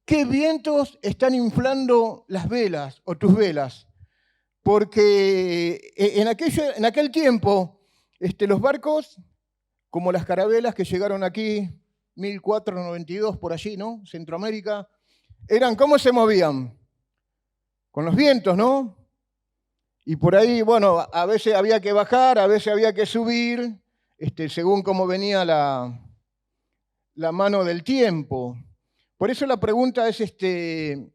¿qué vientos están inflando las velas o tus velas? Porque en aquel tiempo los barcos, como las carabelas que llegaron aquí, 1492 por allí, ¿no? Centroamérica, ¿cómo se movían? Con los vientos, ¿no? Y por ahí, bueno, a veces había que bajar, a veces había que subir, según cómo venía la mano del tiempo. Por eso la pregunta es, ¿qué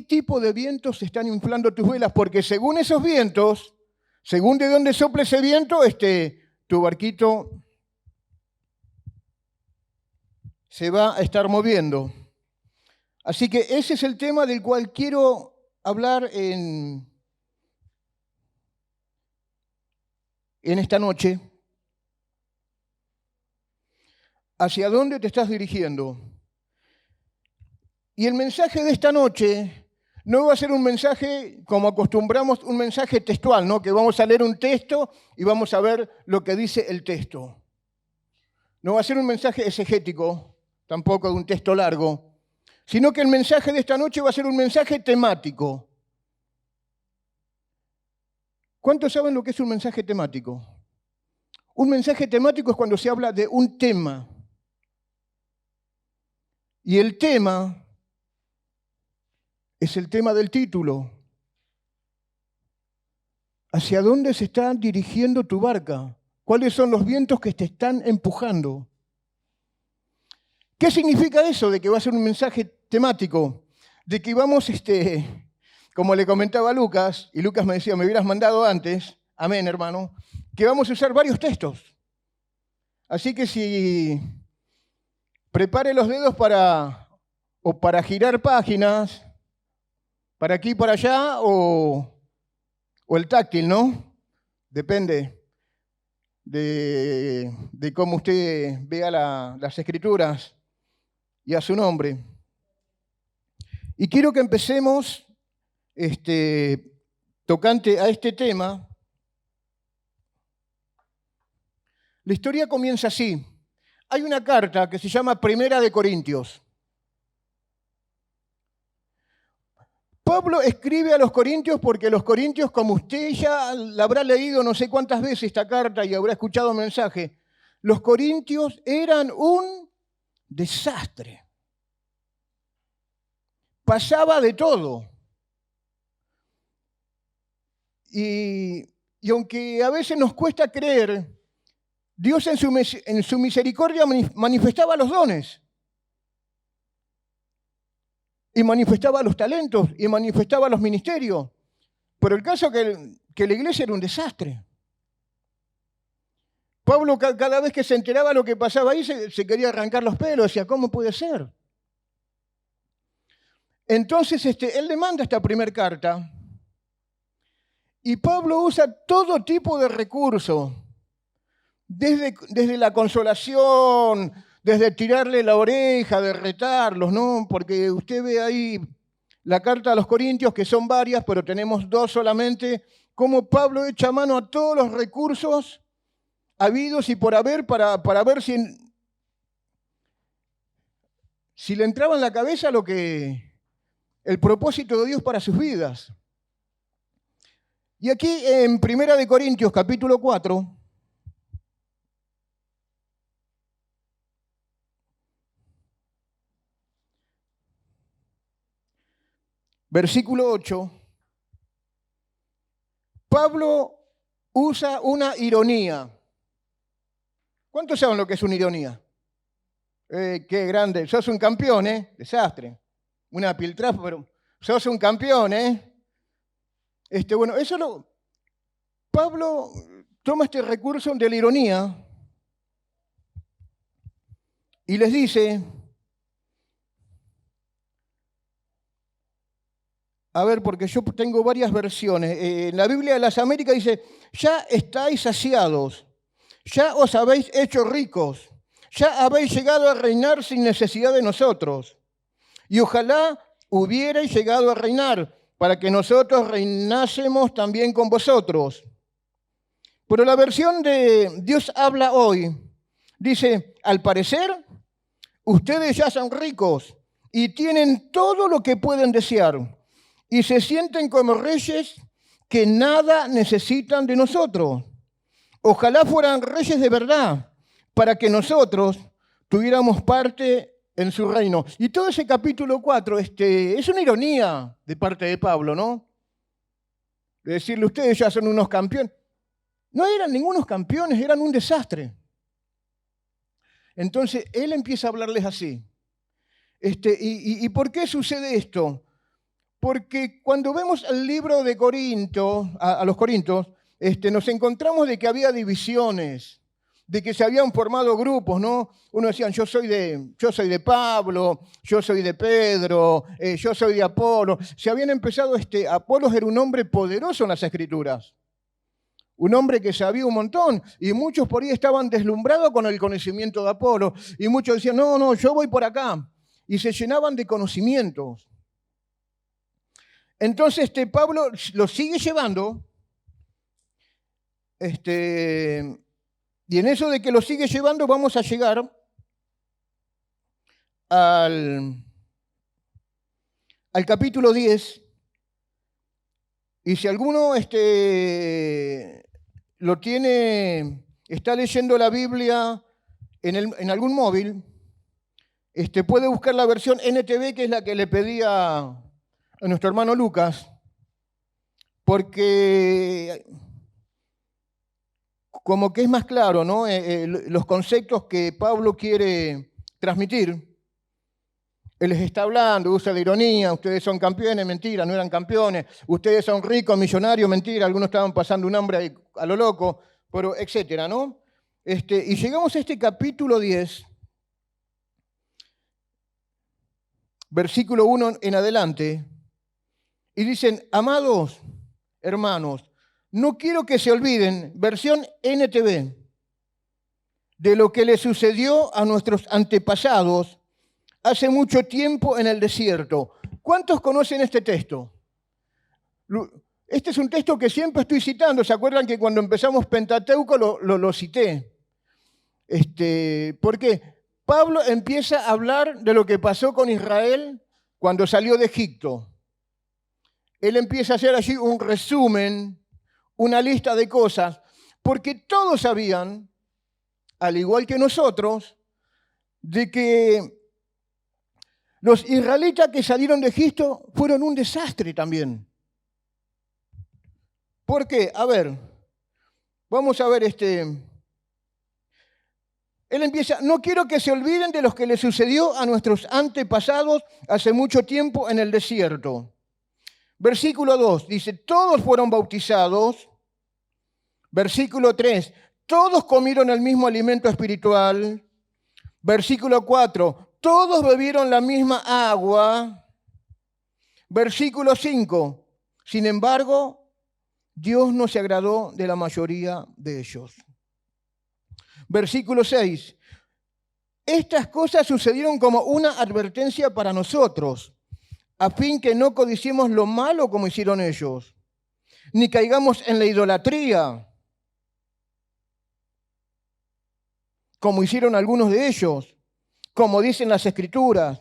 tipo de vientos están inflando tus velas? Porque según esos vientos, según de dónde sople ese viento, tu barquito se va a estar moviendo. Así que ese es el tema del cual quiero hablar en esta noche. ¿Hacia dónde te estás dirigiendo? Y el mensaje de esta noche no va a ser un mensaje como acostumbramos, un mensaje textual, ¿no? Que vamos a leer un texto y vamos a ver lo que dice el texto. No va a ser un mensaje exegético, tampoco de un texto largo, sino que el mensaje de esta noche va a ser un mensaje temático. ¿Cuántos saben lo que es un mensaje temático? Un mensaje temático es cuando se habla de un tema. Y el tema es el tema del título. ¿Hacia dónde se está dirigiendo tu barca? ¿Cuáles son los vientos que te están empujando? ¿Qué significa eso de que va a ser un mensaje temático? De que vamos, como le comentaba a Lucas, y Lucas me decía, me hubieras mandado antes, amén, hermano, que vamos a usar varios textos. Así que si prepare los dedos para girar páginas, para aquí y para allá, o el táctil, ¿no? Depende de cómo usted vea las escrituras y a su nombre. Y quiero que empecemos tocante a este tema. La historia comienza así. Hay una carta que se llama Primera de Corintios. Pablo escribe a los corintios porque los corintios, como usted ya la habrá leído no sé cuántas veces esta carta y habrá escuchado el mensaje, los corintios eran un desastre. Pasaba de todo. Y aunque a veces nos cuesta creer, Dios en su misericordia manifestaba los dones. Y manifestaba los talentos, y manifestaba los ministerios. Pero el caso es que la iglesia era un desastre. Pablo cada vez que se enteraba de lo que pasaba ahí, se quería arrancar los pelos, decía, ¿cómo puede ser? Entonces él le manda esta primera carta, y Pablo usa todo tipo de recursos, desde la consolación, desde tirarle la oreja, de retarlos, ¿no? Porque usted ve ahí la carta a los Corintios, que son varias, pero tenemos dos solamente, cómo Pablo echa mano a todos los recursos habidos y por haber para ver si le entraba en la cabeza el propósito de Dios para sus vidas. Y aquí en 1 Corintios capítulo 4, versículo 8, Pablo usa una ironía. ¿Cuántos saben lo que es una ironía? Qué grande. Sos un campeón, ¿eh? Desastre. Una piltrafa, pero sos un campeón, ¿eh? Bueno, Pablo toma este recurso de la ironía y les dice, a ver, porque yo tengo varias versiones. En la Biblia de las Américas dice, ya estáis saciados, ya os habéis hecho ricos, ya habéis llegado a reinar sin necesidad de nosotros. Y ojalá hubierais llegado a reinar para que nosotros reinásemos también con vosotros. Pero la versión de Dios habla hoy dice, al parecer, ustedes ya son ricos y tienen todo lo que pueden desear y se sienten como reyes que nada necesitan de nosotros. Ojalá fueran reyes de verdad para que nosotros tuviéramos parte en su reino. Y todo ese capítulo 4 es una ironía de parte de Pablo, ¿no? De decirle, ustedes ya son unos campeones. No eran ningunos campeones, eran un desastre. Entonces, él empieza a hablarles así. ¿Y por qué sucede esto? Porque cuando vemos el libro de Corinto, a los Corintios, nos encontramos de que había divisiones, de que se habían formado grupos, ¿no? Uno decían, yo soy de Pablo, yo soy de Pedro, yo soy de Apolo. Se habían empezado, Apolos era un hombre poderoso en las Escrituras, un hombre que sabía un montón, y muchos por ahí estaban deslumbrados con el conocimiento de Apolo, y muchos decían, no, yo voy por acá, y se llenaban de conocimientos. Entonces Pablo lo sigue llevando, y en eso de que lo sigue llevando vamos a llegar al capítulo 10, y si alguno lo tiene, está leyendo la Biblia en algún móvil, puede buscar la versión NTV, que es la que le pedía a nuestro hermano Lucas, porque como que es más claro, ¿no? Los conceptos que Pablo quiere transmitir. Él les está hablando, usa de ironía, ustedes son campeones, mentira, no eran campeones, ustedes son ricos, millonarios, mentira, algunos estaban pasando un hambre a lo loco, pero etcétera, ¿no? Y llegamos a este capítulo 10, versículo 1 en adelante, y dicen, amados hermanos, no quiero que se olviden, versión NTV, de lo que le sucedió a nuestros antepasados hace mucho tiempo en el desierto. ¿Cuántos conocen este texto? Este es un texto que siempre estoy citando. ¿Se acuerdan que cuando empezamos Pentateuco lo cité? Porque Pablo empieza a hablar de lo que pasó con Israel cuando salió de Egipto. Él empieza a hacer allí un resumen, una lista de cosas, porque todos sabían, al igual que nosotros, de que los israelitas que salieron de Egipto fueron un desastre también. ¿Por qué? A ver, vamos a ver Él empieza, no quiero que se olviden de lo que le sucedió a nuestros antepasados hace mucho tiempo en el desierto. Versículo 2 dice, todos fueron bautizados. Versículo 3, todos comieron el mismo alimento espiritual. Versículo 4, todos bebieron la misma agua. Versículo 5, sin embargo, Dios no se agradó de la mayoría de ellos. Versículo 6, estas cosas sucedieron como una advertencia para nosotros, a fin que no codiciemos lo malo como hicieron ellos, ni caigamos en la idolatría, como hicieron algunos de ellos. Como dicen las Escrituras,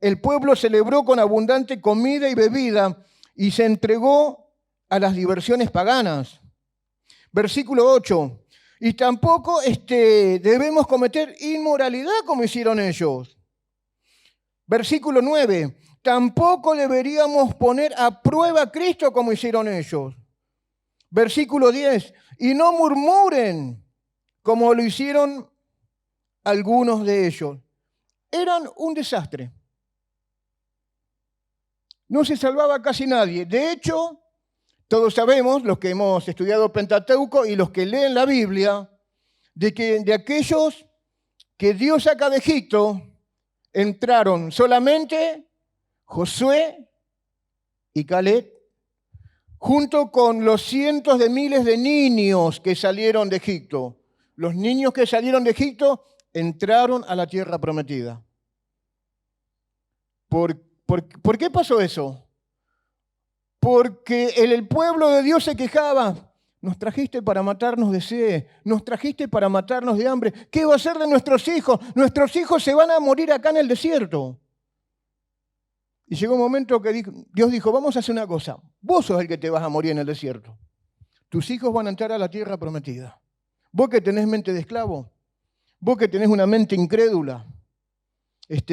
el pueblo celebró con abundante comida y bebida y se entregó a las diversiones paganas. Versículo 8, y tampoco debemos cometer inmoralidad como hicieron ellos. Versículo 9, tampoco deberíamos poner a prueba a Cristo como hicieron ellos. Versículo 10, y no murmuren como lo hicieron algunos de ellos. Eran un desastre. No se salvaba casi nadie. De hecho, todos sabemos, los que hemos estudiado Pentateuco y los que leen la Biblia, de que de aquellos que Dios saca de Egipto, entraron solamente Josué y Caleb, junto con los cientos de miles de niños que salieron de Egipto. Los niños que salieron de Egipto entraron a la tierra prometida. ¿Por qué pasó eso? Porque el pueblo de Dios se quejaba. Nos trajiste para matarnos de sed, nos trajiste para matarnos de hambre. ¿Qué va a ser de nuestros hijos? Nuestros hijos se van a morir acá en el desierto. Y llegó un momento que Dios dijo, vamos a hacer una cosa. Vos sos el que te vas a morir en el desierto. Tus hijos van a entrar a la tierra prometida. Vos que tenés mente de esclavo, vos que tenés una mente incrédula,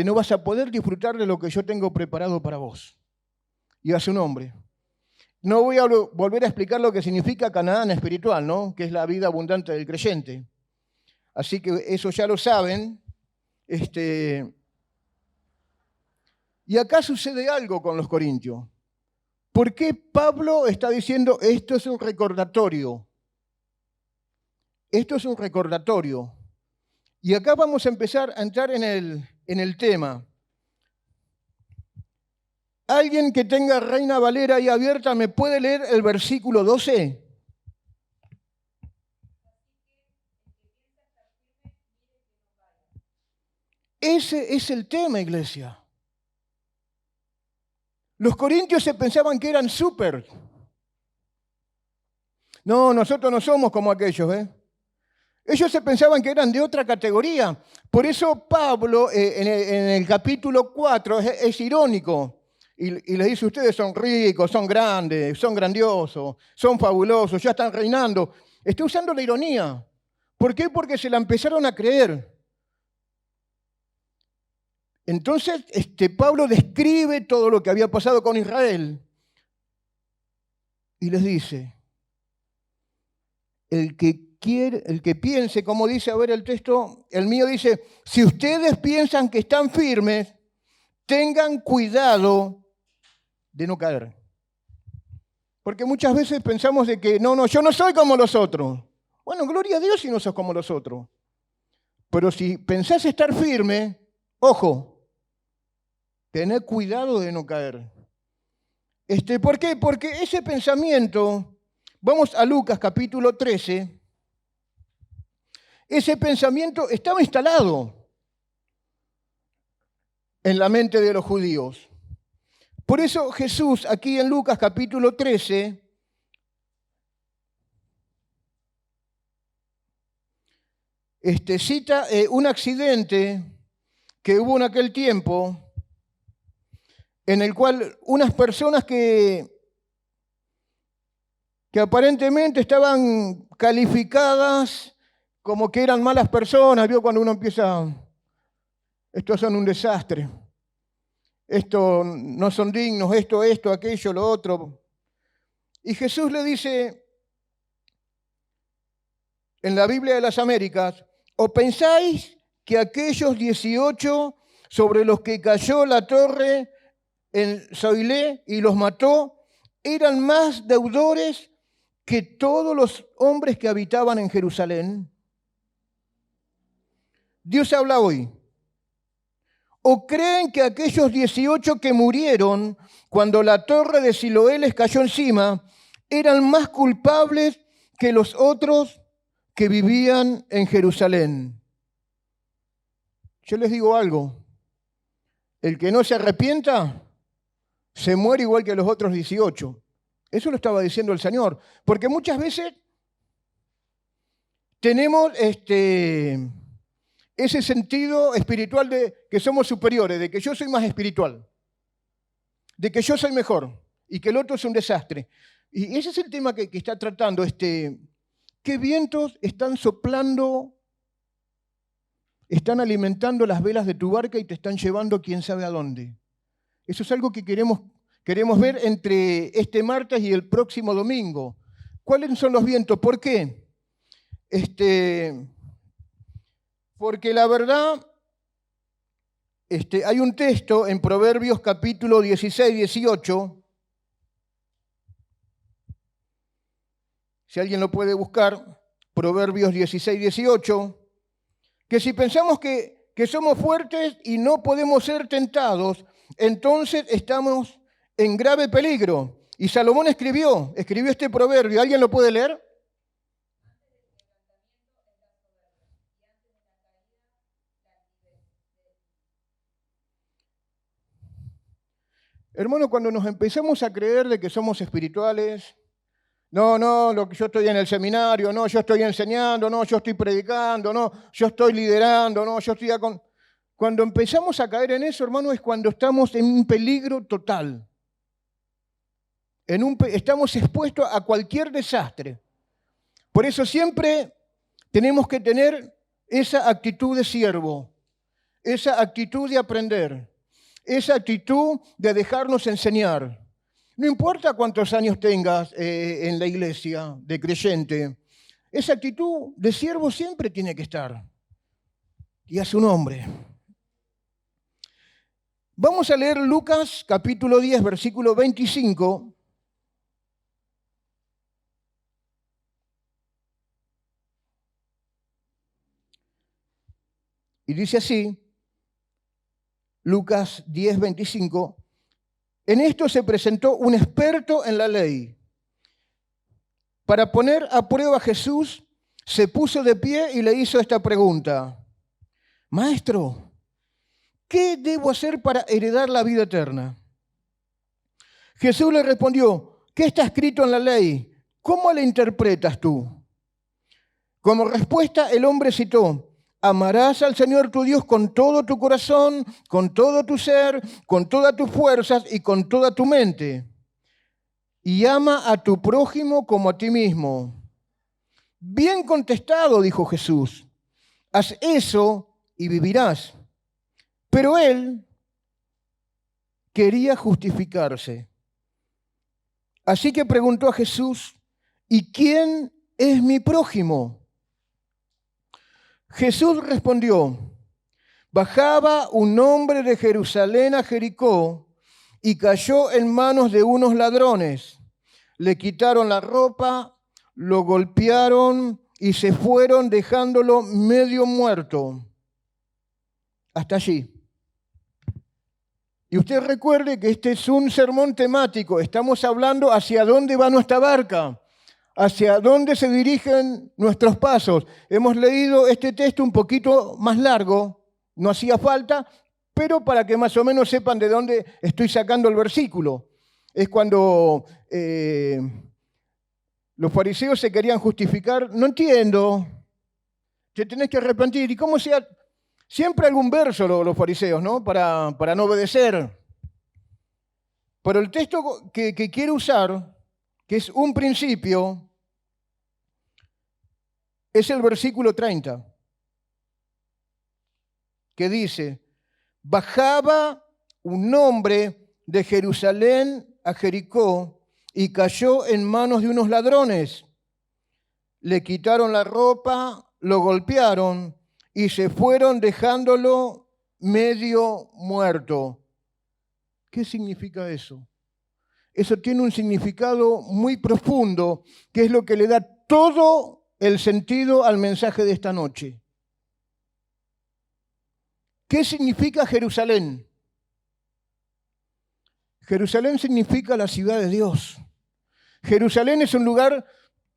no vas a poder disfrutar de lo que yo tengo preparado para vos. Y hace un hombre. No voy a volver a explicar lo que significa Canaán espiritual, ¿no? Que es la vida abundante del creyente. Así que eso ya lo saben. Y acá sucede algo con los corintios. ¿Por qué Pablo está diciendo esto es un recordatorio? Esto es un recordatorio. Y acá vamos a empezar a entrar en el tema. ¿Alguien que tenga Reina Valera ahí abierta me puede leer el versículo 12? Ese es el tema, iglesia. Los corintios se pensaban que eran súper. No, nosotros no somos como aquellos, ¿eh? Ellos se pensaban que eran de otra categoría. Por eso Pablo en el capítulo 4 es irónico. Y les dice, ustedes son ricos, son grandes, son grandiosos, son fabulosos, ya están reinando. Está usando la ironía. ¿Por qué? Porque se la empezaron a creer. Entonces, Pablo describe todo lo que había pasado con Israel. Y les dice, el que piense, como dice, a ver el texto, el mío dice, si ustedes piensan que están firmes, tengan cuidado de no caer. Porque muchas veces pensamos de que, no, yo no soy como los otros. Bueno, gloria a Dios si no sos como los otros. Pero si pensás estar firme, ojo, tened cuidado de no caer. ¿Por qué? Porque ese pensamiento, vamos a Lucas capítulo 13, ese pensamiento estaba instalado en la mente de los judíos. Por eso Jesús, aquí en Lucas capítulo 13, cita un accidente que hubo en aquel tiempo, en el cual unas personas que aparentemente estaban calificadas como que eran malas personas, ¿vio? Cuando uno empieza, estos son un desastre. Esto no son dignos, esto, aquello, lo otro. Y Jesús le dice, en la Biblia de las Américas, ¿o pensáis que aquellos 18 sobre los que cayó la torre en Zoilé y los mató, eran más deudores que todos los hombres que habitaban en Jerusalén? Dios habla hoy. ¿O creen que aquellos 18 que murieron cuando la torre de Siloé les cayó encima eran más culpables que los otros que vivían en Jerusalén? Yo les digo algo, el que no se arrepienta se muere igual que los otros 18. Eso lo estaba diciendo el Señor, porque muchas veces tenemos ese sentido espiritual de que somos superiores, de que yo soy más espiritual, de que yo soy mejor y que el otro es un desastre. Y ese es el tema que está tratando. ¿Qué vientos están soplando, están alimentando las velas de tu barca y te están llevando quién sabe a dónde? Eso es algo que queremos ver entre este martes y el próximo domingo. ¿Cuáles son los vientos? ¿Por qué? Porque la verdad, hay un texto en Proverbios capítulo 16, 18. Si alguien lo puede buscar, Proverbios 16, 18, que si pensamos que somos fuertes y no podemos ser tentados, entonces estamos en grave peligro. Y Salomón escribió este proverbio. ¿Alguien lo puede leer? Hermano, cuando nos empezamos a creer de que somos espirituales, no, lo que yo estoy en el seminario, no, yo estoy enseñando, no, yo estoy predicando, no, yo estoy liderando, no, yo estoy Cuando empezamos a caer en eso, hermano, es cuando estamos en un peligro total. Estamos expuestos a cualquier desastre. Por eso siempre tenemos que tener esa actitud de siervo, esa actitud de aprender, esa actitud de dejarnos enseñar. No importa cuántos años tengas en la iglesia de creyente, esa actitud de siervo siempre tiene que estar. Y a su nombre. Vamos a leer Lucas capítulo 10, versículo 25. Y dice así, Lucas 10, 25, en esto se presentó un experto en la ley. Para poner a prueba a Jesús, se puso de pie y le hizo esta pregunta. Maestro, ¿qué debo hacer para heredar la vida eterna? Jesús le respondió, ¿qué está escrito en la ley? ¿Cómo la interpretas tú? Como respuesta, el hombre citó, amarás al Señor tu Dios con todo tu corazón, con todo tu ser, con todas tus fuerzas y con toda tu mente. Y ama a tu prójimo como a ti mismo. Bien contestado, dijo Jesús. Haz eso y vivirás. Pero él quería justificarse. Así que preguntó a Jesús, ¿y quién es mi prójimo? Jesús respondió, bajaba un hombre de Jerusalén a Jericó y cayó en manos de unos ladrones. Le quitaron la ropa, lo golpearon y se fueron dejándolo medio muerto. Hasta allí. Y usted recuerde que este es un sermón temático. Estamos hablando hacia dónde va nuestra barca. ¿Hacia dónde se dirigen nuestros pasos? Hemos leído este texto un poquito más largo, no hacía falta, pero para que más o menos sepan de dónde estoy sacando el versículo. Es cuando los fariseos se querían justificar. No entiendo, te tenés que arrepentir. ¿Y cómo sea? Siempre algún verso los fariseos, ¿no? Para no obedecer. Pero el texto que quiero usar, que es un principio, es el versículo 30, que dice, bajaba un hombre de Jerusalén a Jericó y cayó en manos de unos ladrones. Le quitaron la ropa, lo golpearon y se fueron dejándolo medio muerto. ¿Qué significa eso? Eso tiene un significado muy profundo, que es lo que le da todo el sentido al mensaje de esta noche. ¿Qué significa Jerusalén? Jerusalén significa la ciudad de Dios. Jerusalén es un lugar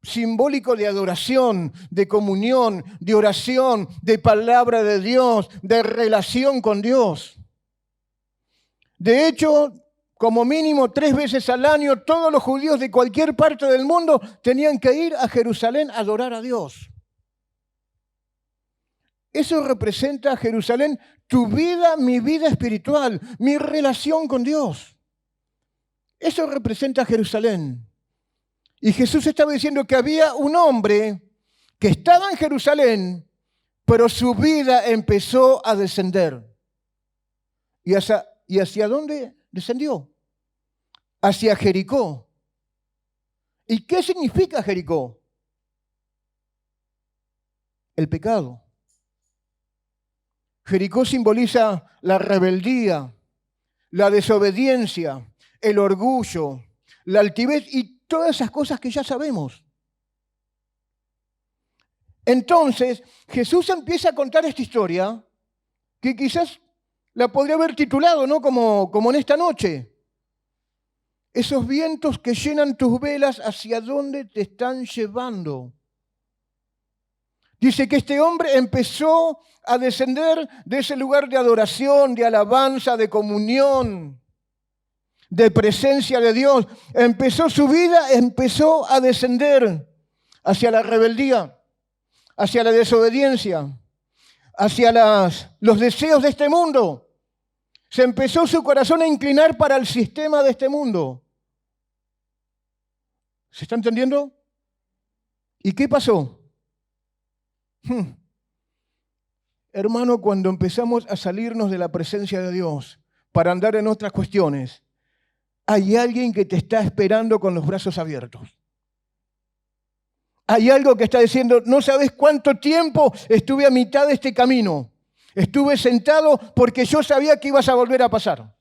simbólico de adoración, de comunión, de oración, de palabra de Dios, de relación con Dios. De hecho, como mínimo 3 veces al año, todos los judíos de cualquier parte del mundo tenían que ir a Jerusalén a adorar a Dios. Eso representa a Jerusalén, tu vida, mi vida espiritual, mi relación con Dios. Eso representa a Jerusalén. Y Jesús estaba diciendo que había un hombre que estaba en Jerusalén, pero su vida empezó a descender. ¿Y hacia dónde descendió? Hacia Jericó. ¿Y qué significa Jericó? El pecado. Jericó simboliza la rebeldía, la desobediencia, el orgullo, la altivez y todas esas cosas que ya sabemos. Entonces, Jesús empieza a contar esta historia que quizás la podría haber titulado, ¿no? Como en esta noche. Esos vientos que llenan tus velas, ¿hacia dónde te están llevando? Dice que este hombre empezó a descender de ese lugar de adoración, de alabanza, de comunión, de presencia de Dios. Su vida empezó a descender hacia la rebeldía, hacia la desobediencia, hacia los deseos de este mundo. Se empezó su corazón a inclinar para el sistema de este mundo. ¿Se está entendiendo? ¿Y qué pasó? Hermano, cuando empezamos a salirnos de la presencia de Dios para andar en otras cuestiones, hay alguien que te está esperando con los brazos abiertos. Hay algo que está diciendo, no sabes cuánto tiempo estuve a mitad de este camino. Estuve sentado porque yo sabía que ibas a volver a pasar.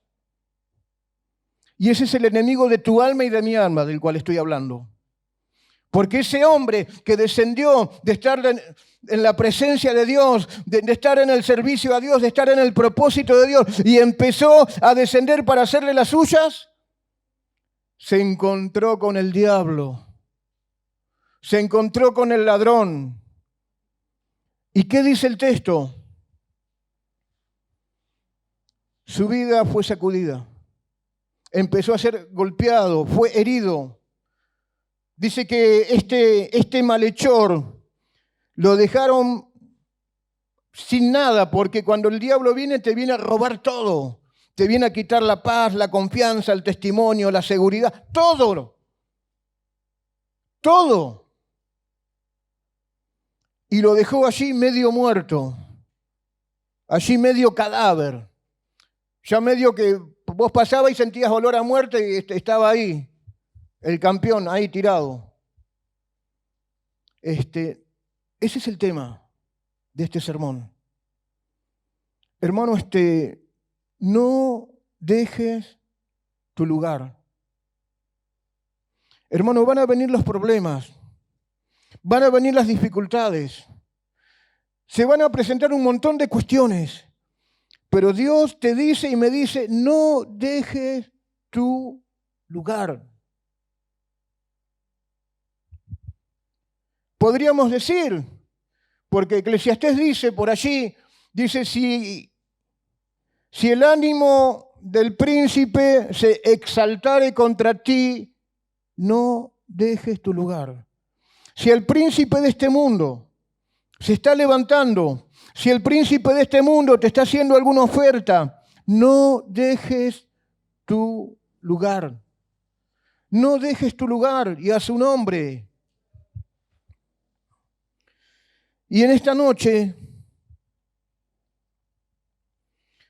Y ese es el enemigo de tu alma y de mi alma del cual estoy hablando. Porque ese hombre que descendió de estar en la presencia de Dios, de estar en el servicio a Dios, de estar en el propósito de Dios y empezó a descender para hacerle las suyas, se encontró con el diablo. Se encontró con el ladrón. ¿Y qué dice el texto? Su vida fue sacudida. Empezó a ser golpeado, fue herido. Dice que este malhechor lo dejaron sin nada, porque cuando el diablo viene, te viene a robar todo. Te viene a quitar la paz, la confianza, el testimonio, la seguridad, todo. Todo. Y lo dejó allí medio muerto, allí medio cadáver. Ya medio que vos pasabas y sentías olor a muerte y estaba ahí, el campeón, ahí tirado. Ese es el tema de este sermón. Hermano, no dejes tu lugar. Hermano, van a venir los problemas, van a venir las dificultades, se van a presentar un montón de cuestiones, pero Dios te dice y me dice, no dejes tu lugar. Podríamos decir, porque Eclesiastés dice por allí, dice, si el ánimo del príncipe se exaltare contra ti, no dejes tu lugar. Si el príncipe de este mundo se está levantando, si el príncipe de este mundo te está haciendo alguna oferta, no dejes tu lugar. No dejes tu lugar y a su nombre. Y en esta noche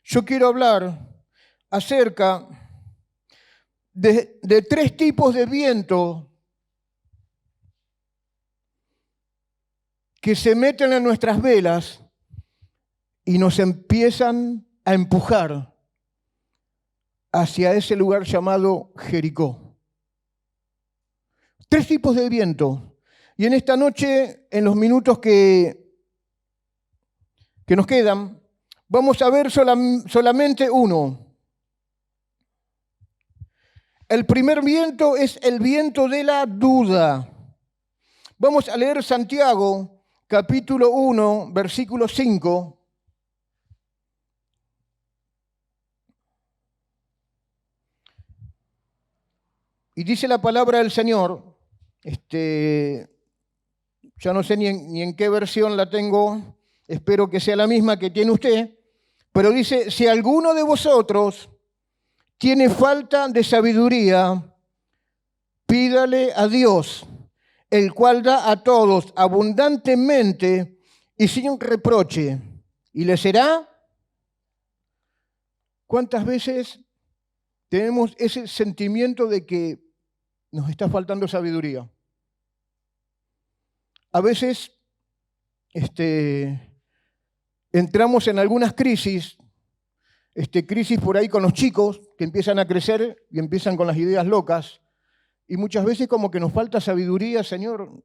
yo quiero hablar acerca de 3 tipos de viento que se meten en nuestras velas y nos empiezan a empujar hacia ese lugar llamado Jericó. 3 tipos de viento. Y en esta noche, en los minutos que nos quedan, vamos a ver solamente uno. El primer viento es el viento de la duda. Vamos a leer Santiago, capítulo 1, versículo 5. Y dice la palabra del Señor, ya no sé ni en qué versión la tengo, espero que sea la misma que tiene usted, pero dice, si alguno de vosotros tiene falta de sabiduría, pídale a Dios, el cual da a todos abundantemente y sin reproche, y le será. ¿Cuántas veces tenemos ese sentimiento de que nos está faltando sabiduría? A veces entramos en algunas crisis por ahí con los chicos que empiezan a crecer y empiezan con las ideas locas, y muchas veces como que nos falta sabiduría. Señor,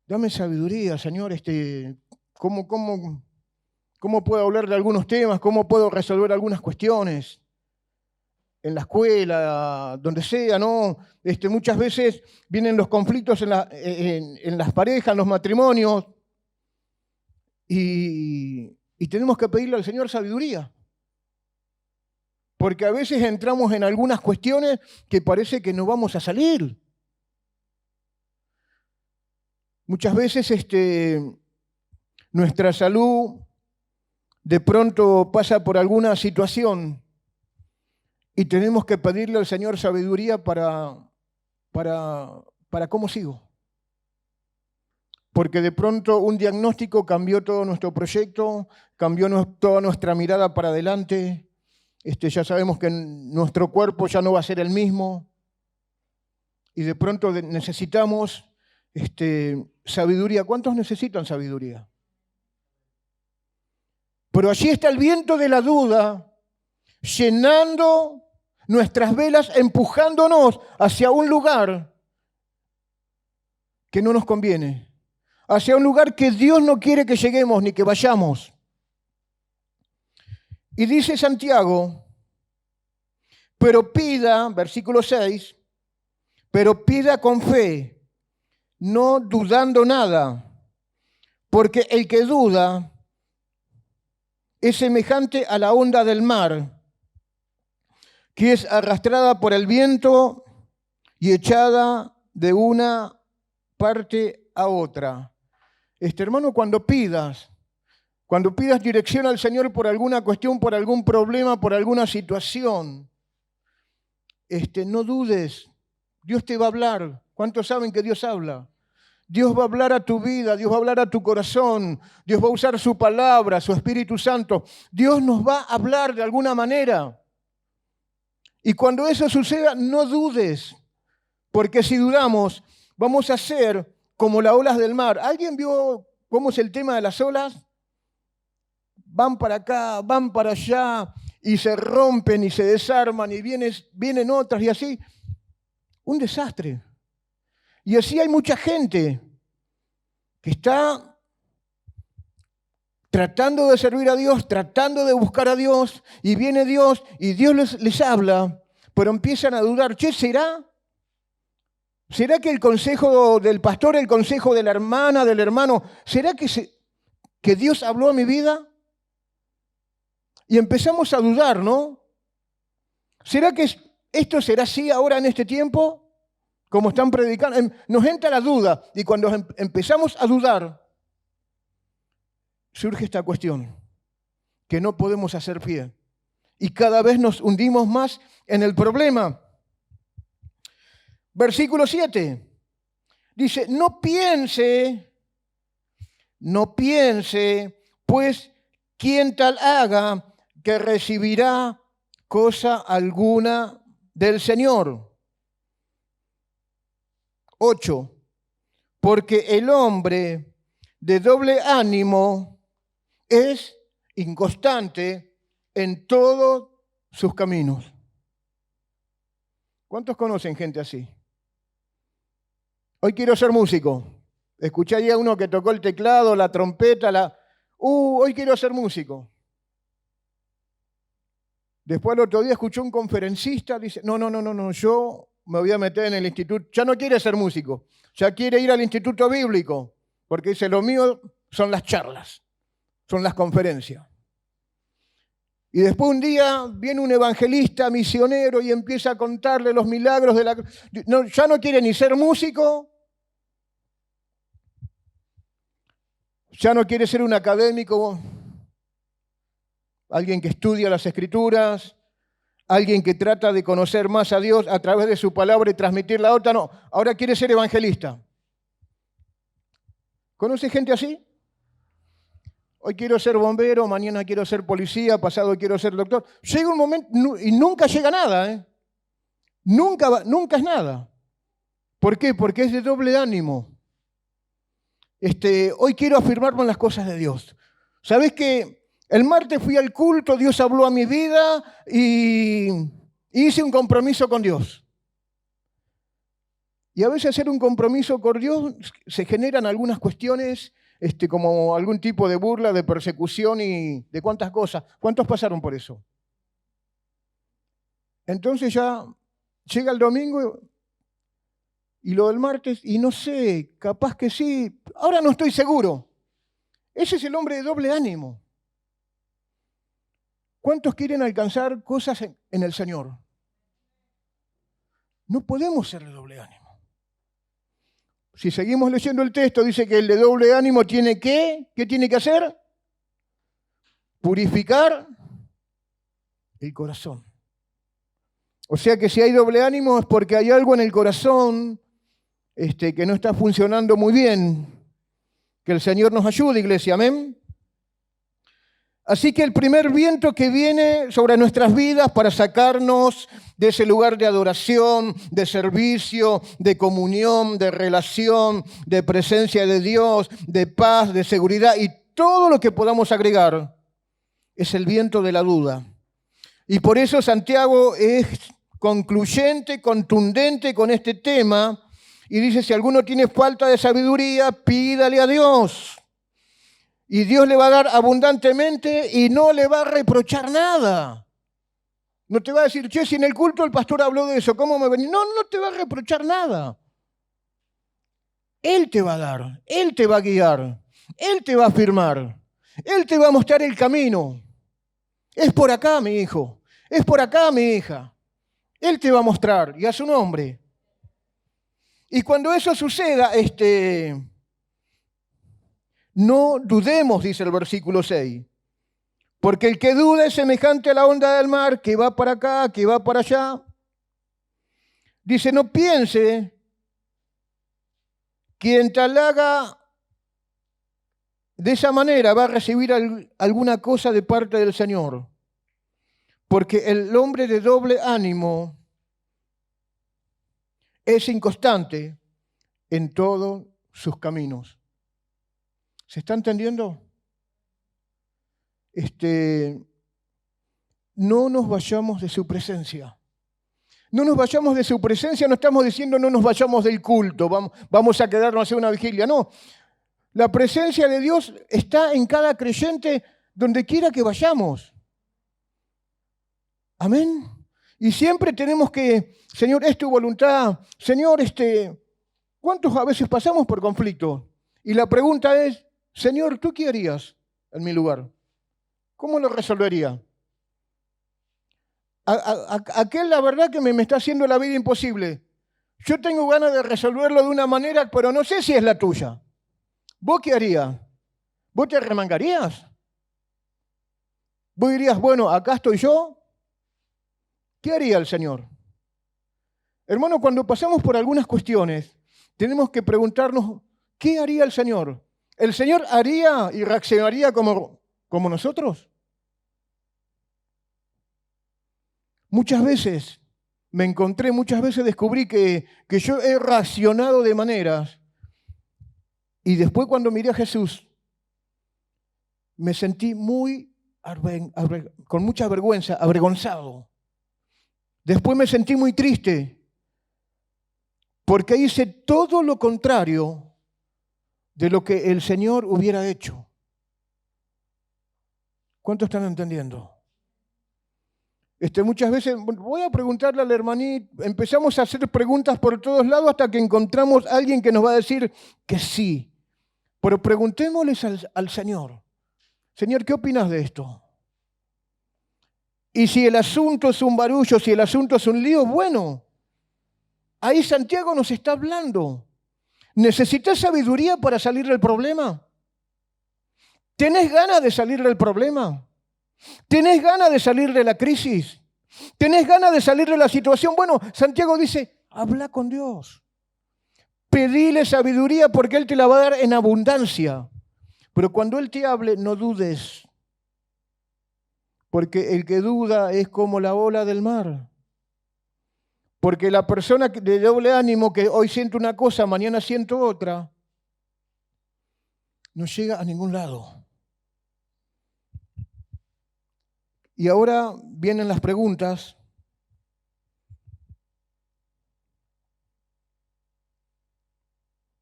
dame sabiduría, Señor, ¿cómo puedo hablar de algunos temas? ¿Cómo puedo resolver algunas cuestiones? En la escuela, donde sea, ¿no? Muchas veces vienen los conflictos en las parejas, en los matrimonios, y tenemos que pedirle al Señor sabiduría. Porque a veces entramos en algunas cuestiones que parece que no vamos a salir. Muchas veces nuestra salud de pronto pasa por alguna situación y tenemos que pedirle al Señor sabiduría para cómo sigo. Porque de pronto un diagnóstico cambió todo nuestro proyecto, cambió toda nuestra mirada para adelante. Ya sabemos que nuestro cuerpo ya no va a ser el mismo. Y de pronto necesitamos sabiduría. ¿Cuántos necesitan sabiduría? Pero allí está el viento de la duda, llenando nuestras velas, empujándonos hacia un lugar que no nos conviene, hacia un lugar que Dios no quiere que lleguemos ni que vayamos. Y dice Santiago, pero pida, versículo 6, pero pida con fe, no dudando nada, porque el que duda es semejante a la onda del mar, que es arrastrada por el viento y echada de una parte a otra. Hermano, cuando pidas dirección al Señor por alguna cuestión, por algún problema, por alguna situación, no dudes, Dios te va a hablar. ¿Cuántos saben que Dios habla? Dios va a hablar a tu vida, Dios va a hablar a tu corazón, Dios va a usar su palabra, su Espíritu Santo. Dios nos va a hablar de alguna manera. Y cuando eso suceda, no dudes, porque si dudamos, vamos a ser como las olas del mar. ¿Alguien vio cómo es el tema de las olas? Van para acá, van para allá, y se rompen y se desarman, y vienen otras, y así. Un desastre. Y así hay mucha gente que está tratando de servir a Dios, tratando de buscar a Dios, y viene Dios, y Dios les habla, pero empiezan a dudar. Che, ¿será? ¿Será que el consejo del pastor, el consejo de la hermana, del hermano, será que Dios habló a mi vida? Y empezamos a dudar, ¿no? ¿Será que esto será así ahora en este tiempo? Como están predicando, nos entra la duda, y cuando empezamos a dudar, surge esta cuestión, que no podemos hacer pie, y cada vez nos hundimos más en el problema. Versículo 7, dice, no piense, pues quien tal haga, que recibirá cosa alguna del Señor. 8. Porque el hombre de doble ánimo es inconstante en todos sus caminos. ¿Cuántos conocen gente así? Hoy quiero ser músico. Escuché ahí a uno que tocó el teclado, la trompeta, hoy quiero ser músico. Después el otro día escuché un conferencista, dice, no, yo me voy a meter en el instituto. Ya no quiere ser músico, ya quiere ir al instituto bíblico, porque dice, lo mío son las charlas, son las conferencias. Y después un día viene un evangelista misionero y empieza a contarle los milagros de la... No, ya no quiere ni ser músico, ya no quiere ser un académico, alguien que estudia las Escrituras, alguien que trata de conocer más a Dios a través de su palabra y transmitirla a otra. No, ahora quiere ser evangelista. ¿Conoce gente así? Hoy quiero ser bombero, mañana quiero ser policía, pasado quiero ser doctor. Llega un momento y nunca llega nada, ¿eh? Nunca es nada. ¿Por qué? Porque es de doble ánimo. Hoy quiero afirmarme en las cosas de Dios. ¿Sabés qué? El martes fui al culto, Dios habló a mi vida y hice un compromiso con Dios. Y a veces hacer un compromiso con Dios se generan algunas cuestiones como algún tipo de burla, de persecución y de cuántas cosas. ¿Cuántos pasaron por eso? Entonces ya llega el domingo y lo del martes, y no sé, capaz que sí, ahora no estoy seguro. Ese es el hombre de doble ánimo. ¿Cuántos quieren alcanzar cosas en el Señor? No podemos ser de doble ánimo. si seguimos leyendo el texto, dice que el de doble ánimo tiene que, ¿qué tiene que hacer? Purificar el corazón. O sea que si hay doble ánimo es porque hay algo en el corazón que no está funcionando muy bien. Que el Señor nos ayude, iglesia, amén. Así que el primer viento que viene sobre nuestras vidas para sacarnos de ese lugar de adoración, de servicio, de comunión, de relación, de presencia de Dios, de paz, de seguridad y todo lo que podamos agregar, es el viento de la duda. Y por eso Santiago es concluyente, contundente con este tema y dice, si alguno tiene falta de sabiduría, pídale a Dios. Y Dios le va a dar abundantemente y no le va a reprochar nada. No te va a decir, che, si en el culto el pastor habló de eso, ¿cómo me venís? No, no te va a reprochar nada. Él te va a dar, Él te va a guiar, Él te va a afirmar, Él te va a mostrar el camino. Es por acá, mi hijo, es por acá, mi hija. Él te va a mostrar y a su nombre. Y cuando eso suceda, no dudemos, dice el versículo 6, porque el que duda es semejante a la onda del mar, que va para acá, que va para allá. Dice, no piense quien tal haga de esa manera va a recibir alguna cosa de parte del Señor, porque el hombre de doble ánimo es inconstante en todos sus caminos. ¿Se está entendiendo? No nos vayamos de su presencia. No nos vayamos de su presencia, no estamos diciendo no nos vayamos del culto, vamos a quedarnos a hacer una vigilia. No, la presencia de Dios está en cada creyente donde quiera que vayamos. Amén. Y siempre tenemos que, Señor, es tu voluntad. Señor, ¿cuántos a veces pasamos por conflicto? Y la pregunta es, Señor, ¿tú qué harías en mi lugar? ¿Cómo lo resolvería? Aquel, la verdad, que me está haciendo la vida imposible. Yo tengo ganas de resolverlo de una manera, pero no sé si es la tuya. ¿Vos qué harías? ¿Vos te arremangarías? ¿Vos dirías, bueno, acá estoy yo? ¿Qué haría el Señor? Hermano, cuando pasamos por algunas cuestiones, tenemos que preguntarnos, ¿qué haría el Señor? ¿El Señor haría y reaccionaría como nosotros? Muchas veces descubrí que yo he reaccionado de maneras y después cuando miré a Jesús me sentí con mucha vergüenza, avergonzado. Después me sentí muy triste porque hice todo lo contrario de lo que el Señor hubiera hecho. ¿Cuántos están entendiendo? Muchas veces, voy a preguntarle al hermanito, empezamos a hacer preguntas por todos lados hasta que encontramos a alguien que nos va a decir que sí. Pero preguntémosles al Señor, Señor, ¿qué opinas de esto? Y si el asunto es un barullo, si el asunto es un lío, bueno, ahí Santiago nos está hablando. ¿Necesitas sabiduría para salir del problema? ¿Tenés ganas de salir del problema? ¿Tenés ganas de salir de la crisis? ¿Tenés ganas de salir de la situación? Bueno, Santiago dice, habla con Dios. Pedile sabiduría porque Él te la va a dar en abundancia. Pero cuando Él te hable, no dudes. Porque el que duda es como la ola del mar. Porque la persona de doble ánimo que hoy siente una cosa, mañana siente otra, no llega a ningún lado. Y ahora vienen las preguntas.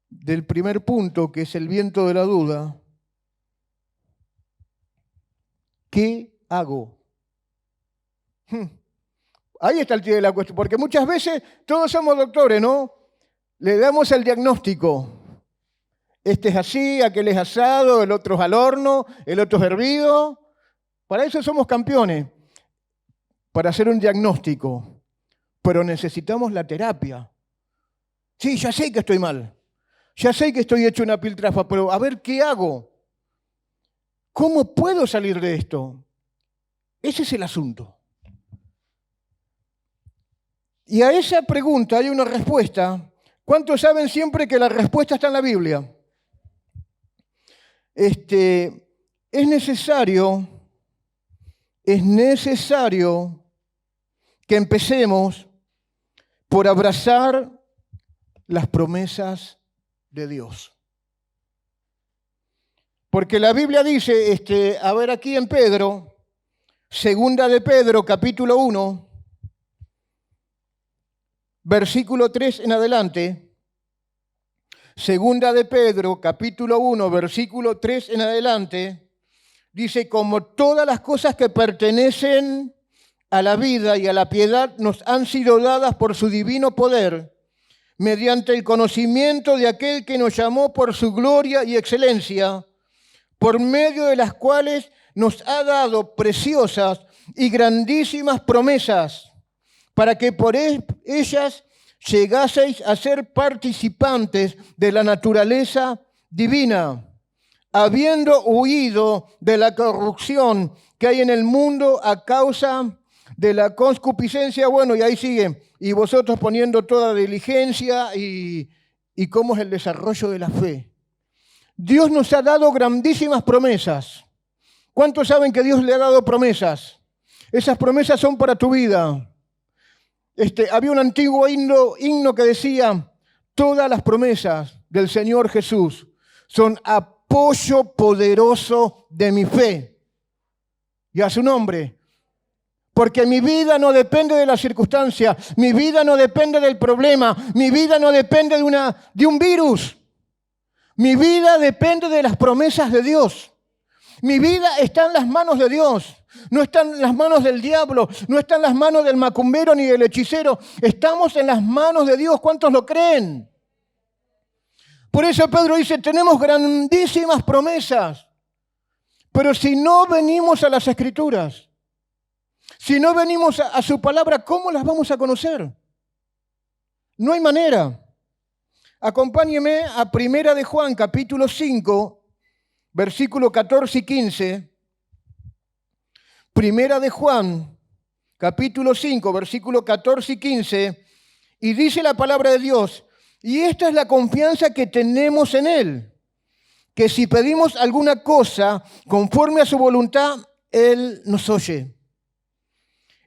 Del primer punto, que es el viento de la duda. ¿Qué hago? Ahí está el tío de la cuestión, porque muchas veces todos somos doctores, ¿no? Le damos el diagnóstico. Este es así, aquel es asado, el otro es al horno, el otro es hervido. Para eso somos campeones, para hacer un diagnóstico. Pero necesitamos la terapia. Sí, ya sé que estoy mal. Ya sé que estoy hecho una piltrafa, pero a ver qué hago. ¿Cómo puedo salir de esto? Ese es el asunto. Y a esa pregunta hay una respuesta. ¿Cuántos saben siempre que la respuesta está en la Biblia? Es necesario que empecemos por abrazar las promesas de Dios. Porque la Biblia dice, a ver aquí en Pedro, segunda de Pedro, capítulo 1, versículo 3 en adelante. Segunda de Pedro, capítulo 1, versículo 3 en adelante, dice, como todas las cosas que pertenecen a la vida y a la piedad nos han sido dadas por su divino poder, mediante el conocimiento de aquel que nos llamó por su gloria y excelencia, por medio de las cuales nos ha dado preciosas y grandísimas promesas, para que por ellas llegaseis a ser participantes de la naturaleza divina, habiendo huido de la corrupción que hay en el mundo a causa de la concupiscencia. Bueno, y ahí sigue. Y vosotros poniendo toda diligencia y cómo es el desarrollo de la fe. Dios nos ha dado grandísimas promesas. ¿Cuántos saben que Dios le ha dado promesas? Esas promesas son para tu vida. Había un antiguo himno que decía, todas las promesas del Señor Jesús son apoyo poderoso de mi fe. Y a su nombre. Porque mi vida no depende de la circunstancia, mi vida no depende del problema, mi vida no depende de un virus. Mi vida depende de las promesas de Dios. Mi vida está en las manos de Dios. No está en las manos del diablo, no está en las manos del macumbero ni del hechicero. Estamos en las manos de Dios. ¿Cuántos lo creen? Por eso Pedro dice, tenemos grandísimas promesas. Pero si no venimos a las Escrituras, si no venimos a su palabra, ¿cómo las vamos a conocer? No hay manera. Acompáñeme a 1 de Juan, capítulo 5, versículo 14 y 15. Primera de Juan, capítulo 5, versículo 14 y 15, y dice la palabra de Dios, y esta es la confianza que tenemos en Él, que si pedimos alguna cosa conforme a su voluntad, Él nos oye.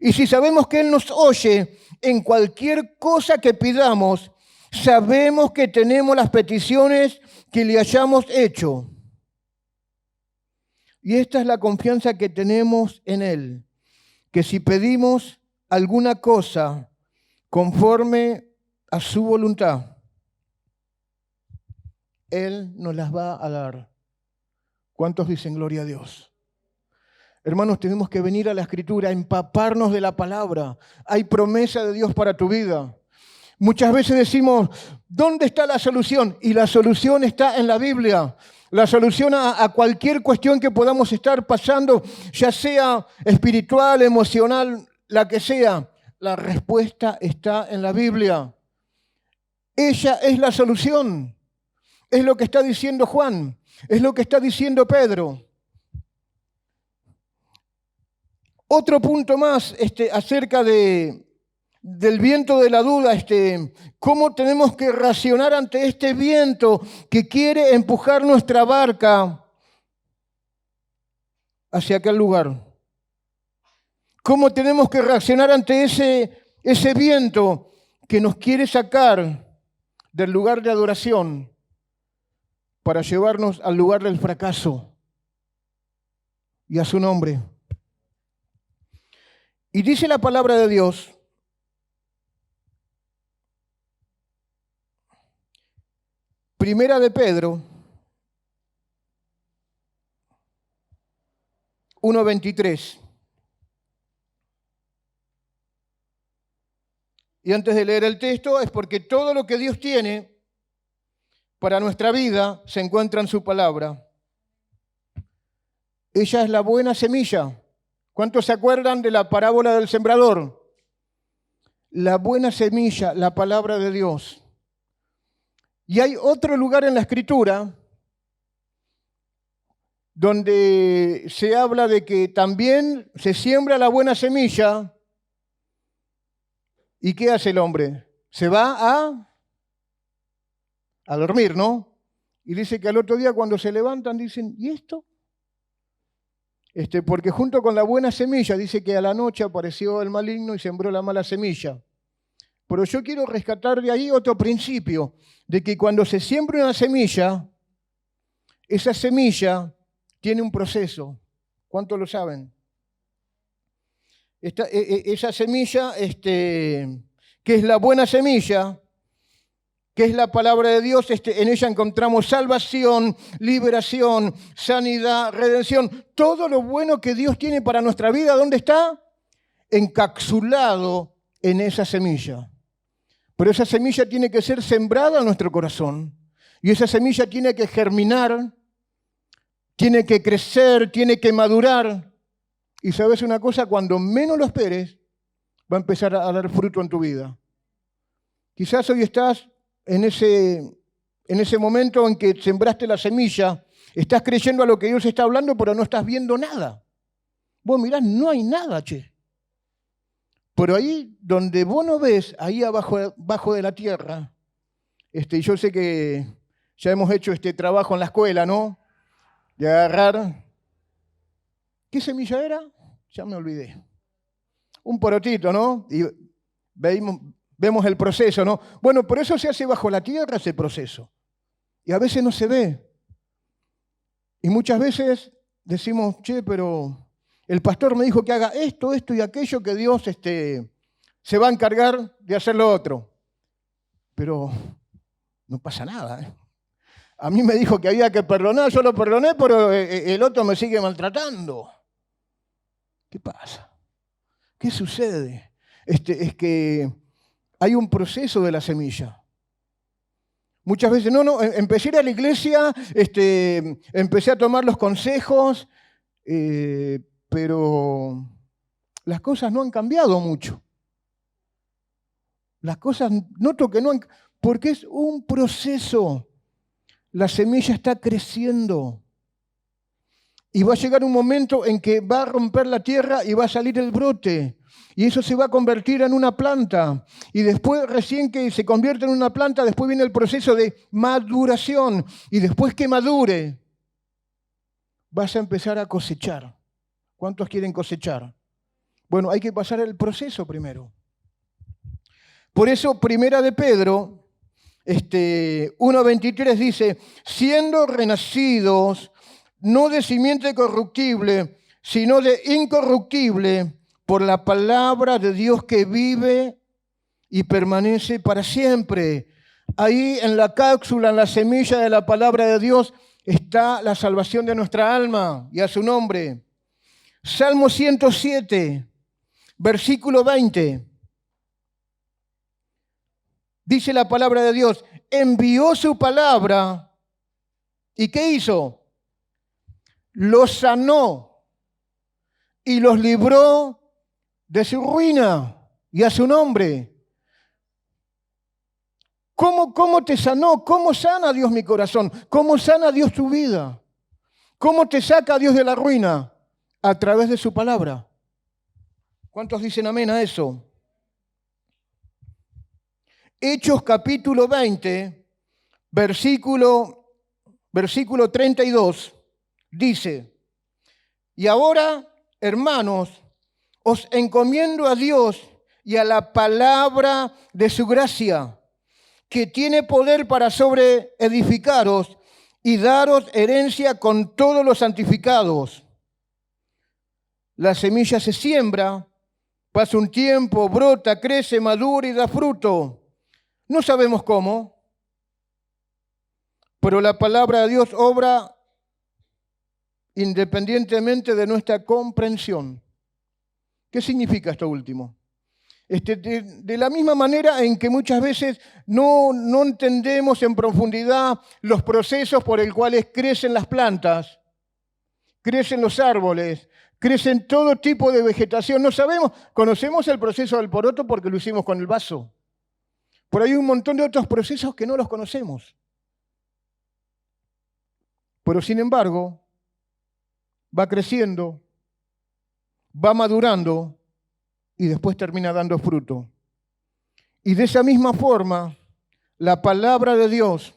Y si sabemos que Él nos oye en cualquier cosa que pidamos, sabemos que tenemos las peticiones que le hayamos hecho. Y esta es la confianza que tenemos en Él, que si pedimos alguna cosa conforme a su voluntad, Él nos las va a dar. ¿Cuántos dicen gloria a Dios? Hermanos, tenemos que venir a la Escritura, a empaparnos de la palabra. Hay promesa de Dios para tu vida. Muchas veces decimos, ¿dónde está la solución? Y la solución está en la Biblia. La solución a cualquier cuestión que podamos estar pasando, ya sea espiritual, emocional, la que sea, la respuesta está en la Biblia. Ella es la solución. Es lo que está diciendo Juan, es lo que está diciendo Pedro. Otro punto más acerca del viento de la duda, cómo tenemos que reaccionar ante este viento que quiere empujar nuestra barca hacia aquel lugar. Cómo tenemos que reaccionar ante ese viento que nos quiere sacar del lugar de adoración para llevarnos al lugar del fracaso y a su nombre. Y dice la palabra de Dios, Primera de Pedro 1:23. Y antes de leer el texto, es porque todo lo que Dios tiene para nuestra vida se encuentra en su palabra. Ella es la buena semilla. ¿Cuántos se acuerdan de la parábola del sembrador? La buena semilla, la palabra de Dios. Y hay otro lugar en la Escritura donde se habla de que también se siembra la buena semilla. ¿Y qué hace el hombre? Se va a dormir, ¿no? Y dice que al otro día cuando se levantan dicen, ¿y esto? Porque junto con la buena semilla, dice que a la noche apareció el maligno y sembró la mala semilla. Pero yo quiero rescatar de ahí otro principio, de que cuando se siembra una semilla, esa semilla tiene un proceso. ¿Cuántos lo saben? Esa semilla, que es la buena semilla, que es la palabra de Dios, en ella encontramos salvación, liberación, sanidad, redención. Todo lo bueno que Dios tiene para nuestra vida, ¿dónde está? Encapsulado en esa semilla. Pero esa semilla tiene que ser sembrada en nuestro corazón. Y esa semilla tiene que germinar, tiene que crecer, tiene que madurar. Y sabes una cosa, cuando menos lo esperes, va a empezar a dar fruto en tu vida. Quizás hoy estás en ese momento en que sembraste la semilla, estás creyendo a lo que Dios está hablando, pero no estás viendo nada. Vos mirás, no hay nada, che. Pero ahí donde vos no ves, ahí abajo de la tierra, y yo sé que ya hemos hecho este trabajo en la escuela, ¿no? De agarrar. ¿Qué semilla era? Ya me olvidé. Un porotito, ¿no? Y vemos el proceso, ¿no? Bueno, por eso se hace bajo la tierra ese proceso. Y a veces no se ve. Y muchas veces decimos, che, pero el pastor me dijo que haga esto, esto y aquello, que Dios se va a encargar de hacer lo otro. Pero no pasa nada, ¿eh? A mí me dijo que había que perdonar, yo lo perdoné, pero el otro me sigue maltratando. ¿Qué pasa? ¿Qué sucede? Es que hay un proceso de la semilla. Muchas veces, empecé a ir a la iglesia, empecé a tomar los consejos, pero las cosas no han cambiado mucho. Las cosas, noto que no han, porque es un proceso. La semilla está creciendo. Y va a llegar un momento en que va a romper la tierra y va a salir el brote. Y eso se va a convertir en una planta. Y después, recién que se convierte en una planta, después viene el proceso de maduración. Y después que madure, vas a empezar a cosechar. ¿Cuántos quieren cosechar? Bueno, hay que pasar el proceso primero. Por eso, Primera de Pedro, 1:23 dice, siendo renacidos, no de simiente corruptible, sino de incorruptible, por la palabra de Dios que vive y permanece para siempre. Ahí en la cápsula, en la semilla de la palabra de Dios, está la salvación de nuestra alma y a su nombre. Salmo 107, versículo 20. Dice la palabra de Dios, envió su palabra, ¿y qué hizo? Los sanó y los libró de su ruina y a su nombre. ¿Cómo te sanó? ¿Cómo sana Dios mi corazón? ¿Cómo sana Dios tu vida? ¿Cómo te saca Dios de la ruina? A través de su palabra. ¿Cuántos dicen amén a eso? Hechos capítulo 20, versículo 32, dice, y ahora, hermanos, os encomiendo a Dios y a la palabra de su gracia, que tiene poder para sobreedificaros y daros herencia con todos los santificados. La semilla se siembra, pasa un tiempo, brota, crece, madura y da fruto. No sabemos cómo, pero la palabra de Dios obra independientemente de nuestra comprensión. ¿Qué significa esto último? De la misma manera en que muchas veces no entendemos en profundidad los procesos por los cuales crecen las plantas, crecen los árboles, crecen todo tipo de vegetación. No sabemos, conocemos el proceso del poroto porque lo hicimos con el vaso. Por ahí hay un montón de otros procesos que no los conocemos. Pero sin embargo, va creciendo, va madurando y después termina dando fruto. Y de esa misma forma, la palabra de Dios,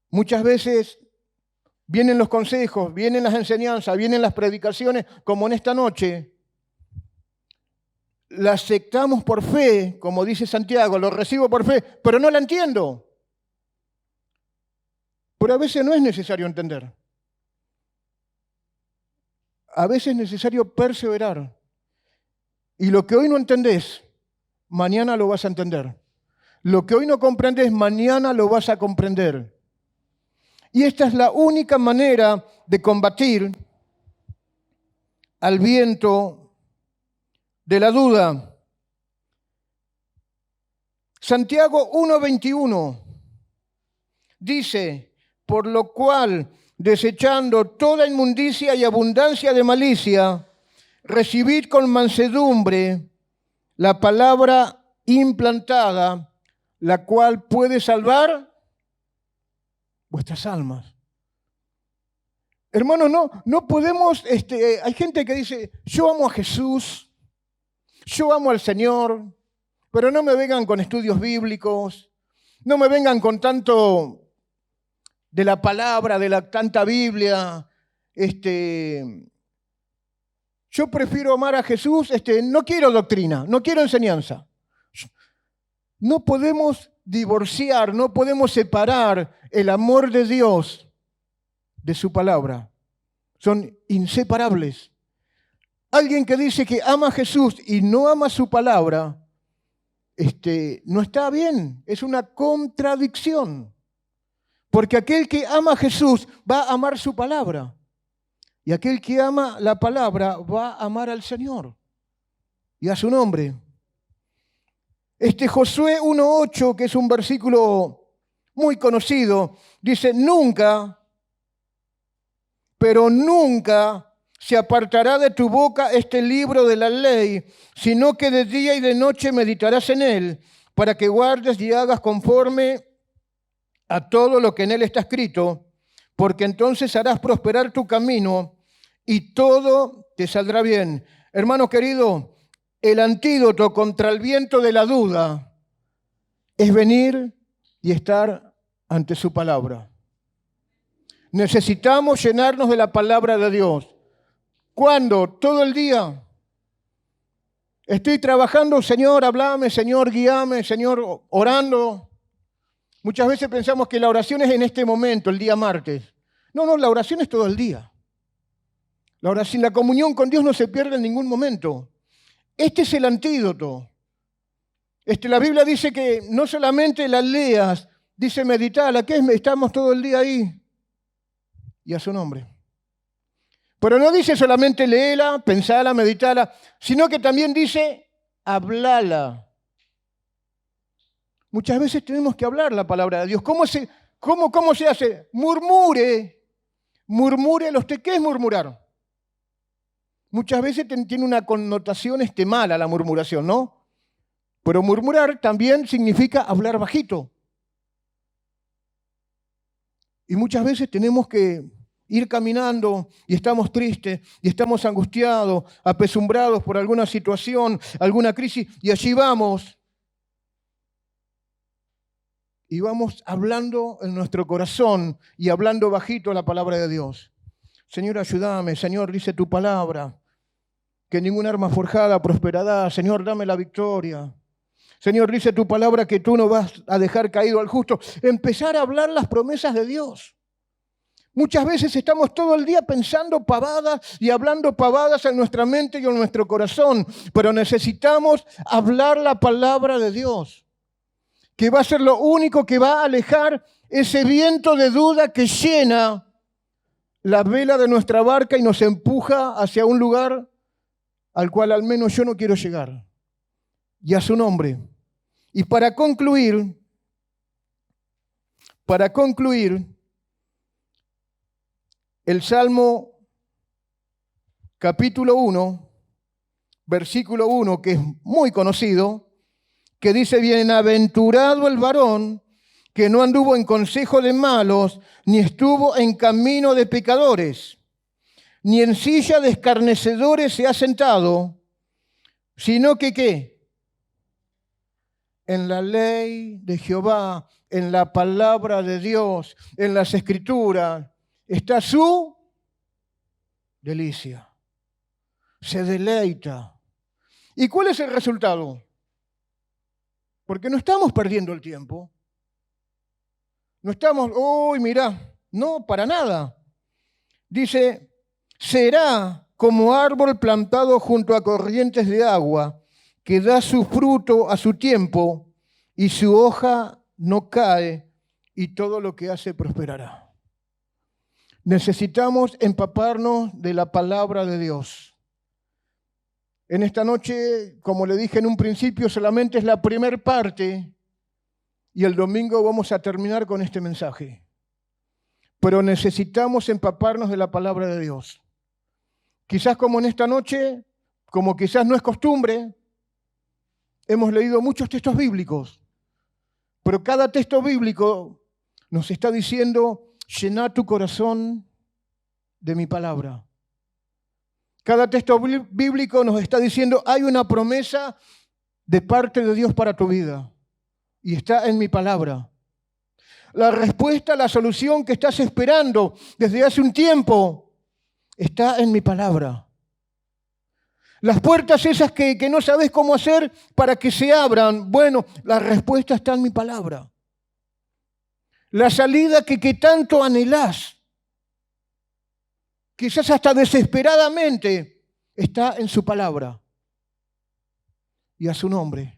muchas veces vienen los consejos, vienen las enseñanzas, vienen las predicaciones, como en esta noche. La aceptamos por fe, como dice Santiago, lo recibo por fe, pero no la entiendo. Pero a veces no es necesario entender. A veces es necesario perseverar. Y lo que hoy no entendés, mañana lo vas a entender. Lo que hoy no comprendes, mañana lo vas a comprender. Y esta es la única manera de combatir al viento de la duda. Santiago 1:21 dice, por lo cual, desechando toda inmundicia y abundancia de malicia, recibid con mansedumbre la palabra implantada, la cual puede salvar vuestras almas. Hermanos, no podemos, hay gente que dice, yo amo a Jesús, yo amo al Señor, pero no me vengan con estudios bíblicos, no me vengan con tanto de la palabra, de la tanta Biblia. Yo prefiero amar a Jesús, no quiero doctrina, no quiero enseñanza. No podemos divorciar, no podemos separar el amor de Dios de su palabra. Son inseparables. Alguien que dice que ama a Jesús y no ama su palabra, no está bien, es una contradicción. Porque aquel que ama a Jesús va a amar su palabra. Y aquel que ama la palabra va a amar al Señor y a su nombre. Josué 1:8, que es un versículo muy conocido, dice, nunca, pero nunca se apartará de tu boca este libro de la ley, sino que de día y de noche meditarás en él, para que guardes y hagas conforme a todo lo que en él está escrito, porque entonces harás prosperar tu camino y todo te saldrá bien. Hermano querido, el antídoto contra el viento de la duda es venir y estar ante su palabra. Necesitamos llenarnos de la palabra de Dios. ¿Cuándo? Todo el día. Estoy trabajando, Señor, háblame, Señor, guíame, Señor, orando. Muchas veces pensamos que la oración es en este momento, el día martes. No, la oración es todo el día. La oración, la comunión con Dios no se pierde en ningún momento. Este es el antídoto. La Biblia dice que no solamente la leas, dice meditala, que estamos todo el día ahí. Y a su nombre. Pero no dice solamente léela, pensala, meditala, sino que también dice hablala. Muchas veces tenemos que hablar la palabra de Dios. ¿Cómo se hace? Murmure. Murmure ¿Qué es murmurar? Muchas veces tiene una connotación mala la murmuración, ¿no? Pero murmurar también significa hablar bajito. Y muchas veces tenemos que ir caminando y estamos tristes y estamos angustiados, apesumbrados por alguna situación, alguna crisis, y allí vamos. Y vamos hablando en nuestro corazón y hablando bajito la palabra de Dios. Señor, ayúdame. Señor, dice tu palabra, que ninguna arma forjada prosperará. Señor, dame la victoria. Señor, dice tu palabra que tú no vas a dejar caído al justo. Empezar a hablar las promesas de Dios. Muchas veces estamos todo el día pensando pavadas y hablando pavadas en nuestra mente y en nuestro corazón, pero necesitamos hablar la palabra de Dios, que va a ser lo único que va a alejar ese viento de duda que llena la vela de nuestra barca y nos empuja hacia un lugar al cual al menos yo no quiero llegar. Y a su nombre. Y para concluir, el Salmo capítulo 1, versículo 1, que es muy conocido, que dice, bienaventurado el varón que no anduvo en consejo de malos, ni estuvo en camino de pecadores, ni en silla de escarnecedores se ha sentado, sino que ¿qué? En la ley de Jehová, en la palabra de Dios, en las Escrituras, está su delicia. Se deleita. ¿Y cuál es el resultado? Porque no estamos perdiendo el tiempo. No estamos, uy, mirá, no, para nada. Dice, será como árbol plantado junto a corrientes de agua, que da su fruto a su tiempo y su hoja no cae y todo lo que hace prosperará. Necesitamos empaparnos de la palabra de Dios. En esta noche, como le dije en un principio, solamente es la primera parte y el domingo vamos a terminar con este mensaje. Pero necesitamos empaparnos de la palabra de Dios. Quizás como en esta noche, como quizás no es costumbre, hemos leído muchos textos bíblicos, pero cada texto bíblico nos está diciendo, llena tu corazón de mi palabra. Cada texto bíblico nos está diciendo, hay una promesa de parte de Dios para tu vida y está en mi palabra. La respuesta, la solución que estás esperando desde hace un tiempo está en mi palabra. Las puertas esas que no sabes cómo hacer para que se abran, bueno, la respuesta está en mi palabra. La salida que tanto anhelás, quizás hasta desesperadamente, está en su palabra y a su nombre.